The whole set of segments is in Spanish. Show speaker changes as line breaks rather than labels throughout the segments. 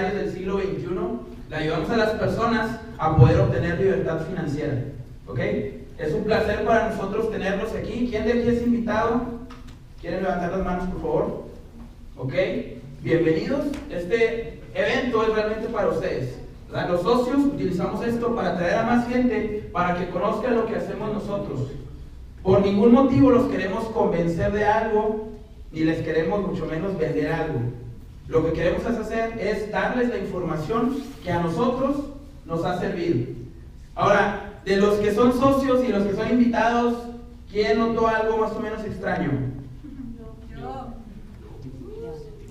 empresarios del siglo XXI, le ayudamos a las personas a poder obtener libertad financiera. ¿Ok? Es un placer para nosotros tenerlos aquí. ¿Quién de aquí es invitado? ¿Quieren levantar las manos, por favor? ¿Ok? Bienvenidos. Este evento es realmente para ustedes. Los socios utilizamos esto para atraer a más gente, para que conozcan lo que hacemos nosotros. Por ningún motivo los queremos convencer de algo, ni les queremos mucho menos vender algo. Lo que queremos hacer es darles la información que a nosotros nos ha servido. Ahora, de los que son socios y los que son invitados, ¿quién notó algo más o menos extraño?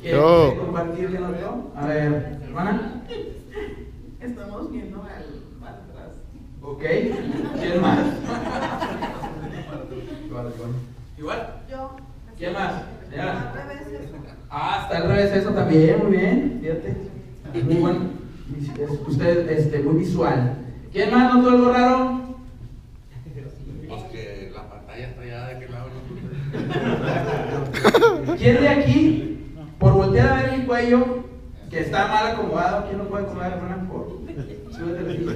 ¿Quién quiere compartir qué notó? A ver, hermana.
Estamos viendo para atrás.
Ok, ¿quién más? ¿Igual?
Yo.
¿Quién más? Ya.
Al revés eso.
Ah, está al revés eso también, muy bien, fíjate. Muy bueno. Usted, muy visual. ¿Quién más notó algo raro?
Pues que la pantalla está ya de aquel lado.
¿Quién de aquí, por voltear a ver mi cuello, que está mal acomodado, quién no puede acomodar, hermana? Súbete la silla.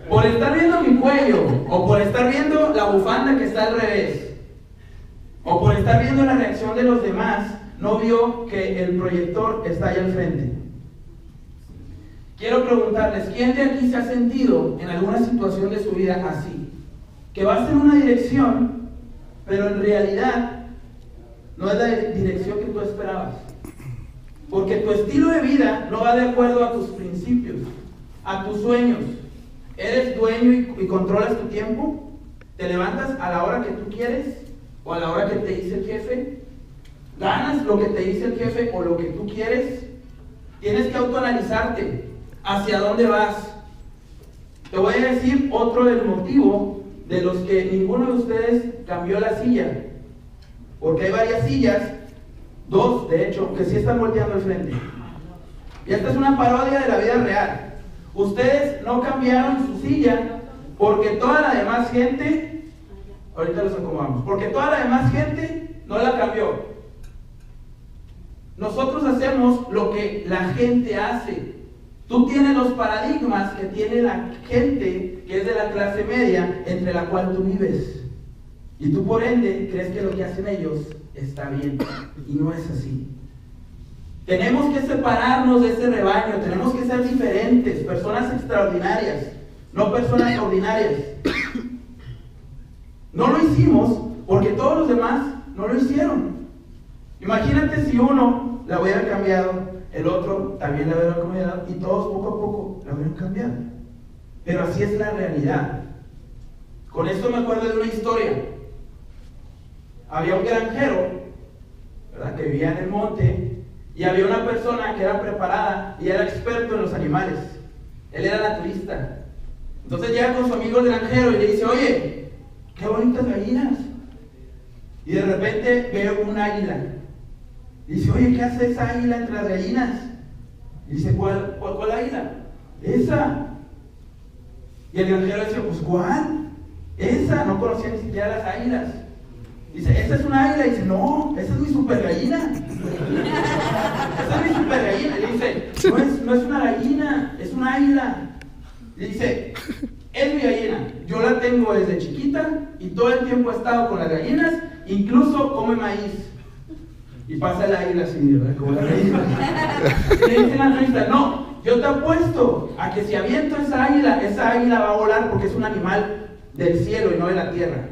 Por estar viendo mi cuello, o por estar viendo la bufanda que está al revés, o por estar viendo la reacción de los demás, no vio que el proyector está ahí al frente. Quiero preguntarles, ¿quién de aquí se ha sentido en alguna situación de su vida así? Que vas en una dirección, pero en realidad no es la dirección que tú esperabas. Porque tu estilo de vida no va de acuerdo a tus principios, a tus sueños. ¿Eres dueño y controlas tu tiempo? ¿Te levantas a la hora que tú quieres o a la hora que te dice el jefe? ¿Ganas lo que te dice el jefe o lo que tú quieres? Tienes que autoanalizarte. ¿Hacia dónde vas? Te voy a decir otro del motivo de los que ninguno de ustedes cambió la silla. Porque hay varias sillas, dos de hecho, que sí están volteando al frente. Y esta es una parodia de la vida real. Ustedes no cambiaron su silla porque toda la demás gente, ahorita los acomodamos, porque toda la demás gente no la cambió. Nosotros hacemos lo que la gente hace. Tú tienes los paradigmas que tiene la gente que es de la clase media entre la cual tú vives. Y tú por ende crees que lo que hacen ellos está bien. Y no es así. Tenemos que separarnos de ese rebaño. Tenemos que ser diferentes. Personas extraordinarias. No personas ordinarias. No lo hicimos porque todos los demás no lo hicieron. Imagínate si uno la hubiera cambiado, el otro también la hubiera cambiado y todos poco a poco la hubieran cambiado. Pero así es la realidad. Con esto me acuerdo de una historia. Había un granjero, ¿verdad?, que vivía en el monte, y había una persona que era preparada y era experto en los animales. Él era naturista. Entonces llega con su amigo el granjero y le dice: oye, qué bonitas gallinas. Y de repente ve un águila. Y dice: oye, ¿qué hace esa águila entre las gallinas? Y dice: ¿Cuál águila? Esa. Y el granjero dice: pues ¿cuál? Esa. No conocía ni siquiera las águilas. Dice: ¿esa es una águila? Y dice: no, esa es mi super gallina. Esa es mi super gallina. Y dice: no es una gallina, es una águila. Y dice: es mi gallina, yo la tengo desde chiquita y todo el tiempo he estado con las gallinas, incluso come maíz. Y pasa el águila así, ¿verdad? Como la gallina. Y le dice la naturista: no, yo te apuesto a que si aviento esa águila va a volar porque es un animal del cielo y no de la tierra.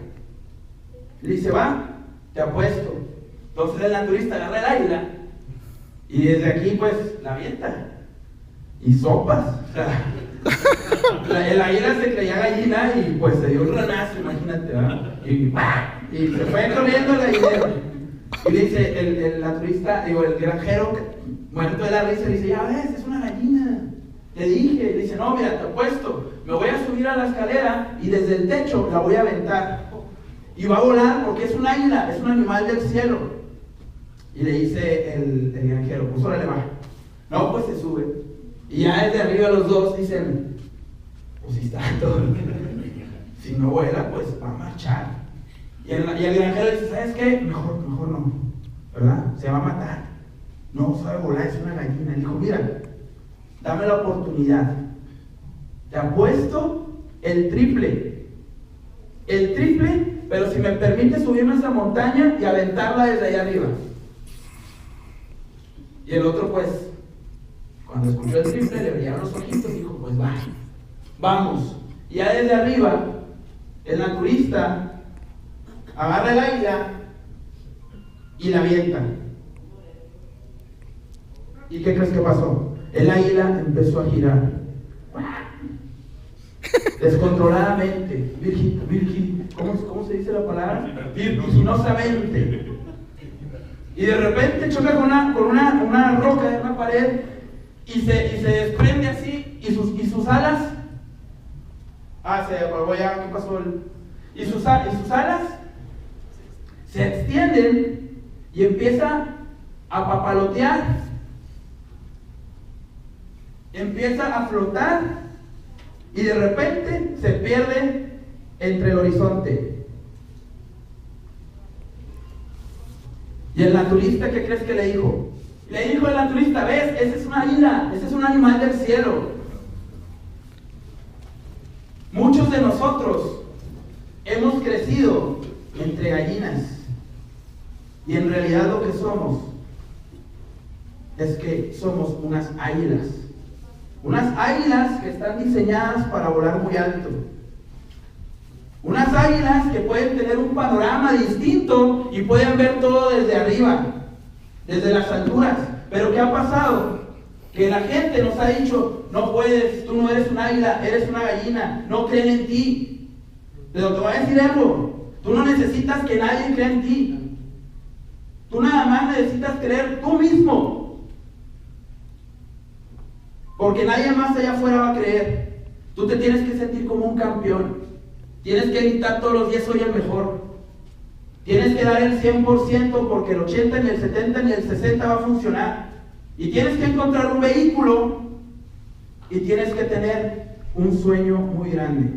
Le dice: va, te apuesto. Entonces el naturista agarra el águila y desde aquí pues la avienta. Y sopas. O sea, el águila se creía gallina y pues se dio un ranazo, imagínate, ¿verdad? Y se fue corriendo la águila. Y le dice el naturista, el granjero, muerto de la risa, le dice: ya ves, es una gallina. Te dije. Le dice: no, mira, te apuesto, me voy a subir a la escalera y desde el techo la voy a aventar. Y va a volar porque es un águila, es un animal del cielo. Y le dice el granjero: pues órale, va. No, pues se sube. Y ya desde arriba los dos dicen: pues si está todo. Si no vuela, pues va a marchar. Y el granjero dice: ¿sabes qué? Mejor no. ¿verdad? Se va a matar. No sabe volar, es una gallina. Le dijo, mira, dame la oportunidad. Te apuesto el triple, pero si me permite subirme a esa montaña y aventarla desde allá arriba. Y el otro, pues, cuando escuchó el triple, le brillaron los ojitos y dijo, pues va, vamos. Y ya desde arriba, el naturista agarra el águila y la avienta. ¿Y qué crees que pasó? El águila empezó a girar descontroladamente, ¿cómo se dice la palabra? Vertiginosamente. Y de repente choca con una roca de una pared y se desprende así, y sus alas, se apagó ya, ¿qué pasó? Y sus alas se extienden y empieza a papalotear, empieza a flotar y de repente se pierde entre el horizonte. Y el naturista, ¿qué crees que le dijo? Le dijo el naturista, ves, ese es una águila, ese es un animal del cielo. Muchos de nosotros hemos crecido entre gallinas y en realidad lo que somos es que somos unas águilas. Unas águilas que están diseñadas para volar muy alto. Unas águilas que pueden tener un panorama distinto y pueden ver todo desde arriba, desde las alturas. Pero ¿qué ha pasado? Que la gente nos ha dicho, no puedes, tú no eres un águila, eres una gallina, no creen en ti. Pero te voy a decir algo, tú no necesitas que nadie crea en ti. Tú nada más necesitas creer tú mismo. Porque nadie más allá afuera va a creer. Tú te tienes que sentir como un campeón. Tienes que gritar todos los días, soy el mejor. Tienes que dar el 100% porque el 80, ni el 70, ni el 60 va a funcionar. Y tienes que encontrar un vehículo y tienes que tener un sueño muy grande.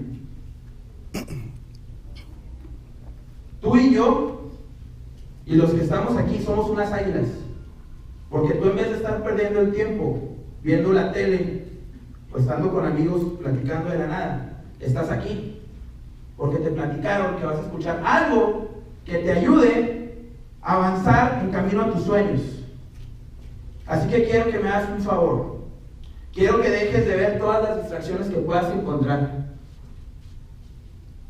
Tú y yo y los que estamos aquí somos unas águilas. Porque tú en vez de estar perdiendo el tiempo viendo la tele o estando con amigos platicando de la nada, estás aquí porque te platicaron que vas a escuchar algo que te ayude a avanzar en camino a tus sueños. Así que quiero que me hagas un favor. Quiero que dejes de ver todas las distracciones que puedas encontrar.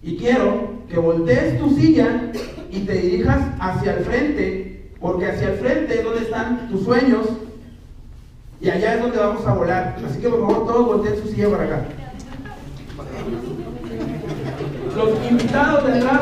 Y quiero que voltees tu silla y te dirijas hacia el frente, porque hacia el frente es donde están tus sueños y allá es donde vamos a volar. Así que por favor todos volteen su silla para acá. Los invitados de atrás